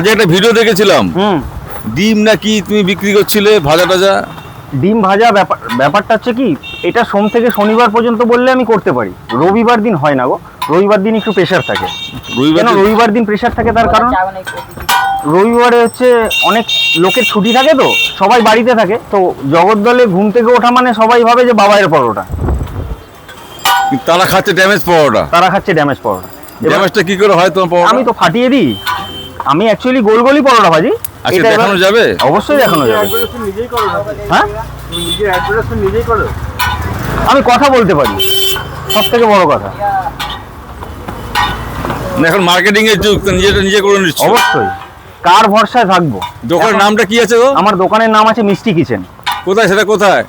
আজ একটা ভিডিও দেখেছিলাম, ডিম নাকি তুমি বিক্রি করছিলে ভাজা টাজা। ডিম ভাজা ব্যাপারটা হচ্ছে কি, এটা সোম থেকে শনিবার পর্যন্ত বললে আমি করতে পারি, রবিবার দিন হয় না গো। রবিবার দিন একটু প্রেশার থাকে। রবিবার দিন প্রেশার থাকে তার কারণ রবিবারে হচ্ছে অনেক লোকের ছুটি থাকে, তো সবাই বাড়িতে থাকে। তো জগদ্দলে ঘুম থেকে ওঠা মানে সবাই ভাবে যে বাবাইয়ের পরোটা, তারা খাচ্ছে ড্যামেজ পরোটা। ড্যামেজটা কি করে হয় তোমার পরোটা? আমি তো ফাটিয়ে দিই। আমি অ্যাকচুয়ালি গোল গোলই পরোটা ভাজি। আচ্ছা, দেখানো যাবে? অবশ্যই দেখানো যাবে। হ্যাঁ, আমি কথা বলতে পারি, সব থেকে বড় কথা। এখন মার্কেটিং এর যুগ, নিজে করে নিচ্ছি। অবশ্যই, কার ভরসায় থাকবো? দোকানের নামটা কি আছে গো? আমার দোকানের নাম আছে মিষ্টি কিচেন। কোথায় সেটা? কোথায়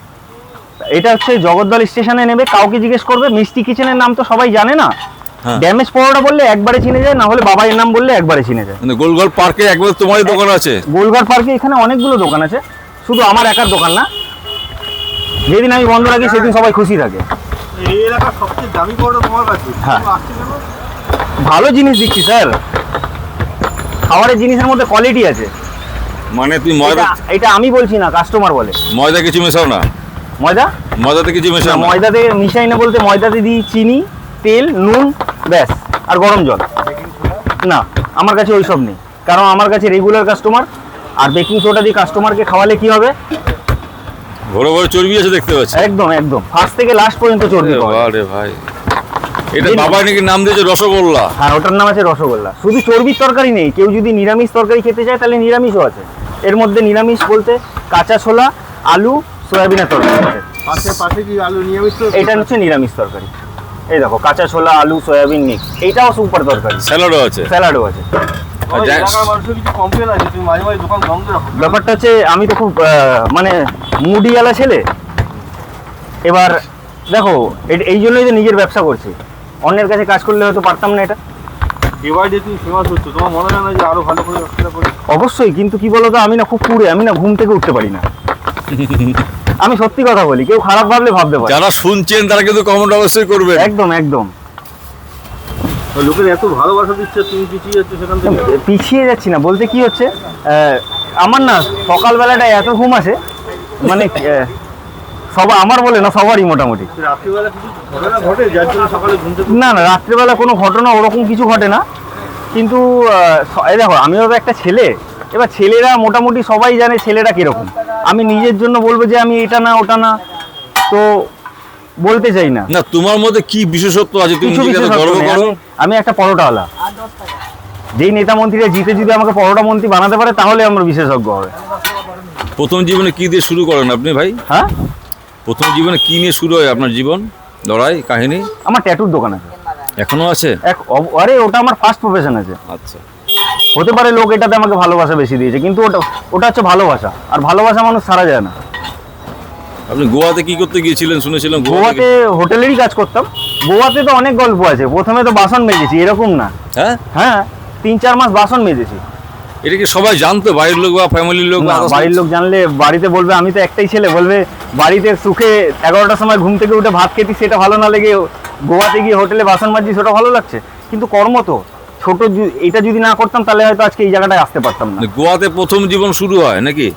এটা হচ্ছে জগদ্দল স্টেশনে নেবে, কাউকে জিজ্ঞেস করবে মিষ্টি কিচেনের নাম তো সবাই জানে না। ড্যামেজ পরোটা বললে একবারে চিনে যায়, না হলে বাবাইয়ের নাম বললে একবারে চিনে যায়। মানে গোলঘর পার্কে একবার তোমারই দোকান আছে? গোলঘর পার্কে এখানে অনেকগুলো দোকান আছে, শুধু আমার একার দোকান না। যেদিন আমি বন্ধ রাখি সেদিন সবাই খুশি থাকে। এই এলাকার সবচেয়ে দামি পরোটা তোমার কাছে। হ্যাঁ, ভালো জিনিস দিচ্ছি স্যার। খাবারের জিনিসের মধ্যে কোয়ালিটি আছে। মানে তুমি ময়দা, এটা আমি বলছি না, কাস্টমার বলে। ময়দা কিছু মেশাও না? ময়দাতে কিছু মেশাও না? ময়দাতে মিশাই না বলতে, ময়দাতে দিই চিনি, তেল, নুন, ব্যাস, আর গরম জল। না, আমার কাছে ওই সব নেই, কারণ আমার কাছে রেগুলার কাস্টমার। আর বেকিং সোডা দিয়ে কাস্টমারকে খাওয়ালে কি হবে? ভরে ভরে চর্বি আছে দেখতে পাচ্ছি। একদম একদম, ফার্স্ট থেকে লাস্ট পর্যন্ত চর্বি। আরে ভাই, এটা বাবা নাকি নাম দিয়েছে রসগোল্লা? হ্যাঁ, ওটার নাম আছে রসগোল্লা। শুধু চর্বির তরকারি নেই, কেউ যদি নিরামিষ তরকারি খেতে চায় তাহলে নিরামিষও আছে। এর মধ্যে নিরামিষ বলতে কাঁচা ছোলা, আলু, সয়াবিনের তরকারি আছে। পাশে কি আলু নিরামিষ? এটা হচ্ছে নিরামিষ তরকারি। এই দেখো, কাঁচা ছোলা, আলু, সয়াবিন মিক্স। এইটাও সুপার তরকারি। স্যালাডও আছে? স্যালাডও আছে। ব্যাপারটা হচ্ছে, আমি তো খুব মানে মুডিওয়ালা ছেলে। এবার দেখো, এই জন্যই তো নিজের ব্যবসা করছি। অন্যের কাছে কাজ করলে হয়তো পারতাম না এটা। এবার যে তুমি ফেমাস হচ্ছ, তোমার মনে হয় না যে আরো ভালো করে ব্যবসা করে? অবশ্যই, কিন্তু কি বলতো, আমি না খুব পুরে, আমি না ঘুম থেকে উঠতে পারি না। আমি সত্যি কথা বলি, কেউ খারাপ ভাবলে ভাবতে পারে। যারা শুনছেন তারা কিন্তু কমেন্ট অবশ্যই করবে। একদম একদম। লোকের এত ভালোবাসা দিচ্ছে, তুমি পিছিয়ে যাচ্ছ সেখান থেকে। পিছিয়ে যাচ্ছি না বলতে কি হচ্ছে, আমার না সকালবেলাটা এত ঘুম আসে, মানে সবাই আমার বলে না, সবারই মোটামুটি। রাত্রিবেলা কিছু ঘটনা ঘটে যার জন্য সকালে ঘুম থেকে? না না, রাত্রিবেলা কোনো ঘটনা ওরকম কিছু ঘটে না। কিন্তু এই দেখো, আমিও তো একটা ছেলে। এবার ছেলেরা মোটামুটি সবাই জানে ছেলেরা কিরকম। আমি নিজের জন্য বলবো যে আমি এটা না ওটা না, তো বলতে চাই না। না, তোমার মধ্যে কি বিশেষত্ব আছে তুমি নিজেকে গর্ব করো? আমি একটা পরোটাওয়ালা। যেই নেতা মন্ত্রীরা জিতে যদি আমাকে পরোটা মন্ত্রী বানাতে পারে তাহলে আমরা বিশেষজ্ঞ হবে। প্রথম জীবনে কি দিয়ে শুরু করেন আপনি ভাই? হ্যাঁ, প্রথম জীবনে কি নিয়ে শুরু হয় আপনার জীবন, লড়াই কাহিনী? আমার ট্যাটুর দোকান আছে। এখনো আছে? আরে ওটা আমার ফার্স্ট প্রফেশন আছে। আচ্ছা, হতে পারে লোক এটাতে আমাকে ভালোবাসা বেশি দিয়েছে, কিন্তু ওটা হচ্ছে ভালোবাসা, আর ভালোবাসা মানুষ সারা যায় না। আপনি গোয়াতে কি করতে গিয়েছিলেন শুনেছিলাম? গোয়াতে হোটেলেরই কাজ করতাম। গোয়াতে তো অনেক গল্প আছে। প্রথমে তো বাসন মেজেছি, এরকম না। হ্যাঁ হ্যাঁ, 3-4 মাস বাসন মেজেছি। এটা কি সবাই জানতো, বাড়ির লোক বা ফ্যামিলির লোক? বাড়ির লোক জানলে বাড়িতে বলবে, আমি তো একটাই ছেলে, বলবে বাড়িতে সুখে 11টার সময় ঘুম থেকে উঠে ভাত খেতি, সেটা ভালো না লেগে গোয়াতে গিয়ে হোটেলে বাসন মাজছি, সেটা ভালো লাগছে। কিন্তু কর্ম তো ছোট, এটা যদি না করতাম তাহলে হয়তো আজকে এই জায়গাটায় আসতে পারতাম না। গোয়াতে প্রথম জীবন শুরু হয় নাকি?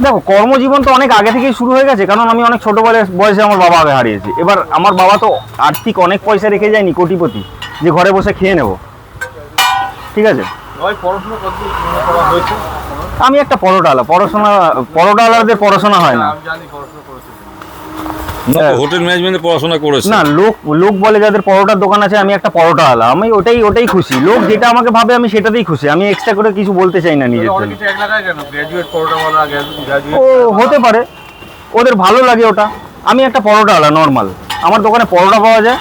দেখো, কর্মজীবন তো অনেক আগে থেকেই শুরু হয়ে গেছে, কারণ আমি অনেক ছোট বয়সে আমার বাবা আগে হারিয়েছি। এবার আমার বাবা তো আর্থিক অনেক পয়সা রেখে যায়নি কোটিপতি, যে ঘরে বসে খেয়ে নেব। ঠিক আছে, আমি একটা পরোটাওয়ালা। পরোটাওয়ালাদের পড়াশোনা হয় না। হোটেল ম্যানেজমেন্টে পড়াশোনা করেছে না, লোক বলে যাদের পরোটার দোকান আছে আমি একটা পরোটাওয়ালা। আমি ওটাই খুশি। লোক যেটা আমাকে ভাবে আমি সেটাতেই খুশি। আমি এক্সট্রা করে কিছু বলতে চাই না নিজের জন্য। ও হতে পারে, ওদের ভালো লাগে ওটা। আমি একটা পরোটাওয়ালা নর্মাল। আমার দোকানে পরোটা পাওয়া যায়,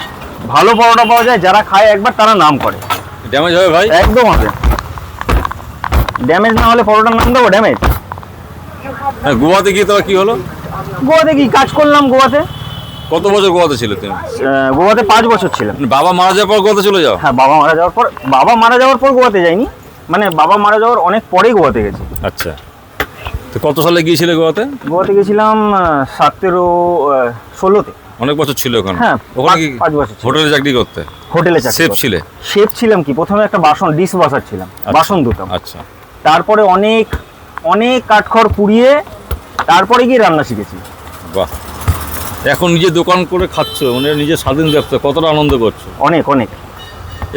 ভালো পরোটা পাওয়া যায়। যারা খায় একবার তারা নাম করে। ড্যামেজ হবে ভাই? একদম হবে। ড্যামেজ না হলে পরোটার নাম দেবো ড্যামেজ? গোয়াতে গিয়ে তো কি হলো? গোয়াতে কি কাজ করলাম? গোয়াতে কত বছর গোয়াতে ছিল তুমি? গোয়াতে 5 বছর ছিলাম। বাবা মারা যাওয়ার পর গোয়াতে চলে যাও? হ্যাঁ, বাবা মারা যাওয়ার পর গোয়াতে যাইনি, মানে বাবা মারা যাওয়ার অনেক পরেই গোয়াতে গেছি। আচ্ছা, তো কত সালে গিয়েছিলে গোয়াতে? গোয়াতে গেছিলাম 16-তে। অনেক বছর ছিল ওখানে। হ্যাঁ, ওখানে কি 5 বছর ছিল। হোটেলে চাকরি করতে? হোটেলে চাকরি শেফ করতাম। ছিলে? শেফ ছিলাম কি, প্রথমে একটা ডিশ ওয়াশার ছিলাম, বাসন ধুতাম। আচ্ছা। তারপরে অনেক অনেক কাঠখড় পুড়িয়ে তারপরে গিয়ে রান্না শিখেছি। বাহ, এখন নিজে দোকান করে খাচ্ছ, মানে নিজে স্বাধীন ব্যবসা, কতটা আনন্দ করছো? অনেক অনেক।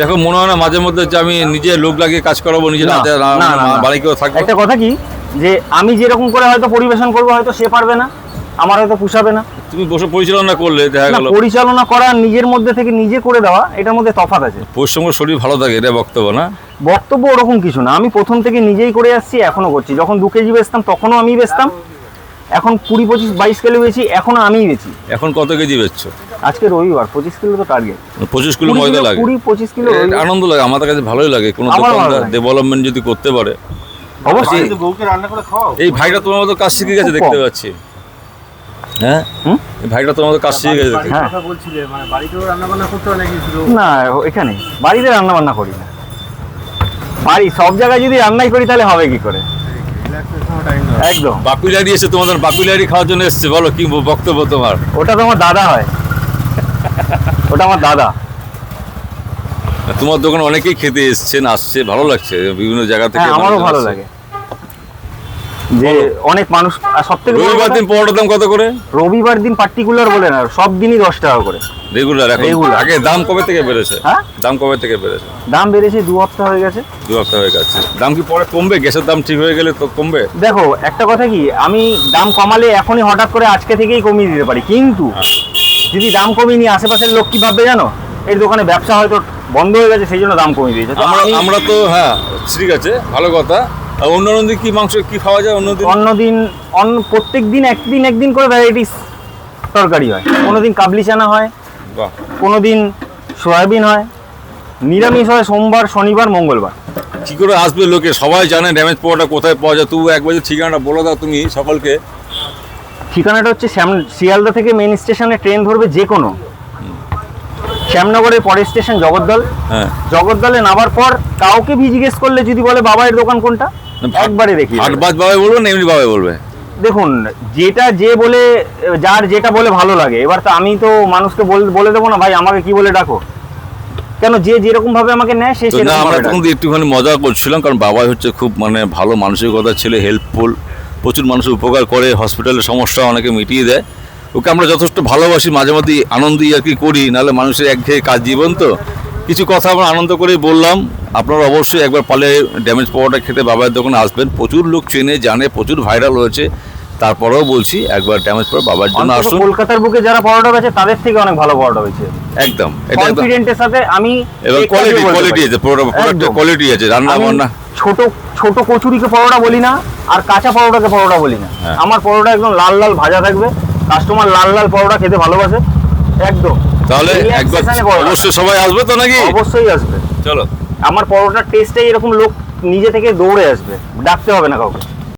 এখন মনে হয় না মাঝে মধ্যে যে আমি নিজে লোক লাগিয়ে কাজ করাবো, নিজের না, হাতে না, না, না। বাড়ি কেউ থাকবো? একটা কথা কি, যে আমি যেরকম করে হয়তো পরিবেশন করবো হয়তো সে পারবে না, আমার হয়তো পুষাবে না। তুমি বসে পরিচালনা করলে দেখা না, গেল পরিচালনা করা নিজের মধ্যে থেকে নিজে করে দেওয়া, এটার মধ্যে তফাৎ আছে। পরিশ্রম করে শরীর ভালো থাকে, এটা বক্তব্য না? বক্তব্য ওরকম কিছু না, আমি প্রথম থেকে নিজেই করে আসছি, এখনো করছি। যখন 2 কেজি বেচতাম তখনও আমি বেচতাম, এখন 20, 25, 22 কিলো বেচি, এখনো আমিই বেচি। এখন কত কেজি বেচছো? আজকে রবিবার 25 কিলো তো টার্গেট। 25 কিলো ময়দা লাগে? 20-25 কিলো আনন্দ লাগে, আমাদের কাছে ভালোই লাগে। কোনো আমারও ভালো দোকানদার লাগে। ডেভেলপমেন্ট যদি করতে পারে। অবশ্যই। বাড়িতে বউকে রান্না করে খাও? এই ভাইটা তোমার মতো কাজ শিখে গেছে খুব দেখতে কম। পাচ্ছি। হ্যাঁ, হুম? এই ভাইটা তোমার মতো কাজ শিখে গেছে। বাড়ির হ্যাঁ। কথা বলছিলে, মানে বাড়িতেও রান্না বান্না করতে হয় নাকি শুধু? না, এখানে বাড়িতে রান্না বান্না করি না। বাড়ি সব জায়গায় যদি রান্নাই করি তাহলে হবে কি করে? রিল্যাক্সেশনও টাইম দাও। একদম। বাপিলারি এসে তোমাদের বাপিলারি খাওয়ার জন্য এসছে, বলো কি বক্তব্য তোমার? ওটা তো আমার দাদা হয়, ওটা আমার দাদা। তোমার দোকানে অনেকেই খেতে এসছেন, আসছে, ভালো লাগছে বিভিন্ন জায়গা থেকে। হ্যাঁ, আমারও মানুষজন ভালো আসছে। লাগে যে অনেক মানুষ। সব থেকে রবিবার দিন পরোটার দাম কত করে? রবিবার দিন পার্টিকুলার বলে না, সব দিনই 10 টাকা করে রেগুলার? এখন Regular। আগে দাম কবে থেকে বেড়েছে? হ্যাঁ? দাম কবে থেকে বেড়েছে? দাম বেড়েছে 2 হপ্তাহ হয়ে গেছে। 2 সপ্তাহ হয়ে গেছে। দাম কি পরে কমবে? গ্যাসের দাম ঠিক হয়ে গেলে তো কমবে? দেখো, একটা কথা কি, আমি দাম কমালে এখনই হঠাৎ করে আজকে থেকেই কমিয়ে দিতে পারি, কিন্তু যদি দাম কমিয়ে নিয়ে আশেপাশের লোক কি ভাববে জানো? এই দোকানে ব্যবসা হয়তো বন্ধ হয়ে গেছে, সেই জন্য দাম কমিয়ে দিয়েছে। তো আমরা তো হ্যাঁ, ঠিক আছে, ভালো কথা। আর অন্য দিন কি মাংস কি খাওয়া যায়? অন্যদিন প্রত্যেক দিন একদিন করে ভ্যারাইটিস তরকারি হয়। কোনোদিন কাবলি চানা হয়, বাহ, কোনোদিন সয়াবিন হয়, নিরামিষ হয় সোমবার, শনিবার, মঙ্গলবার। কি করে আসবে লোকে? সবাই জানে ড্যামেজ পাওয়াটা কোথায় পাওয়া যায়। তুই একবার যদি ঠিকানাটা বলে দাও তুমি সকলকে। ঠিকানাটা হচ্ছে শিয়ালদা থেকে মেন স্টেশনে ট্রেন ধরবে যে কোনো, শ্যামনগরের পরের স্টেশন জগদ্দল। হ্যাঁ, জগদ্দলে নামার পর কাউকে জিজ্ঞেস করলে যদি বলে বাবার দোকান কোনটা, একবারে দেখি। হাটবাজ বাবা বলবে না এমনি বাবা বলবে? দেখুন, যেটা যে বলে, যার যেটা বলে ভালো লাগে। এবার তো আমি তো মানুষকে বলে দেবো না ভাই আমাকে কি বলে ডাকো, কেন? যে যেরকম ভাবে আমাকে নেয় সে তো না, সেরকম আমরা ভাবে তখন ডাকে। একটুখানি মজা করছিলাম, কারণ বাবাই হচ্ছে খুব মানে ভালো মানসিকতার ছেলে, হেল্পফুল, প্রচুর মানুষের উপকার করে, হসপিটালের সমস্যা অনেকে মিটিয়ে দেয়। ওকে আমরা যথেষ্ট ভালোবাসি, মাঝে মাঝে আনন্দই আর কি করি, নাহলে মানুষের একঘেয়ে কাজ জীবন তো। কিছু কথা আমরা আনন্দ করেই বললাম। আপনারা অবশ্যই একবার পালে ড্যামেজ পাওয়াটা খেতে বাবার দোকানে আসবেন। প্রচুর লোক চেনে জানে, প্রচুর ভাইরাল হয়েছে। তারপরেও বলছি একবার ড্যামেজ পাওয়া বাবার জন্য অন্তত আসুন। কলকাতার বুকে যারা পরোটা বেচে তাদের থেকে অনেক ভালো পরোটা বেচে। একদম, এটা একদম। কনফিডেন্টের সাথে আমি এবং এই কথাই বলতে কোয়ালিটি পারি। আছে, প্রোডাক্টের একদম। কোয়ালিটি আছে, রান্না আমি বান্না। ছোট ছোট কচুরিকে পরোটা বলি না, আর কাঁচা পরোটাকে পরোটা বলি না। হ্যাঁ। আমার পরোটা একদম লাল লাল ভাজা থাকবে, কাস্টমার লাল লাল পরোটা খেতে ভালোবাসে একদম। তাহলে একবার Relaxation এ পরোটা। অবশ্যই সবাই আসবে তো নাকি? অবশ্যই আসবে। চলো। আমার পরোটার টেস্টে এরকম লোক নিজে থেকে দৌড়ে আসবে, ডাকতে হবে না কাউকে।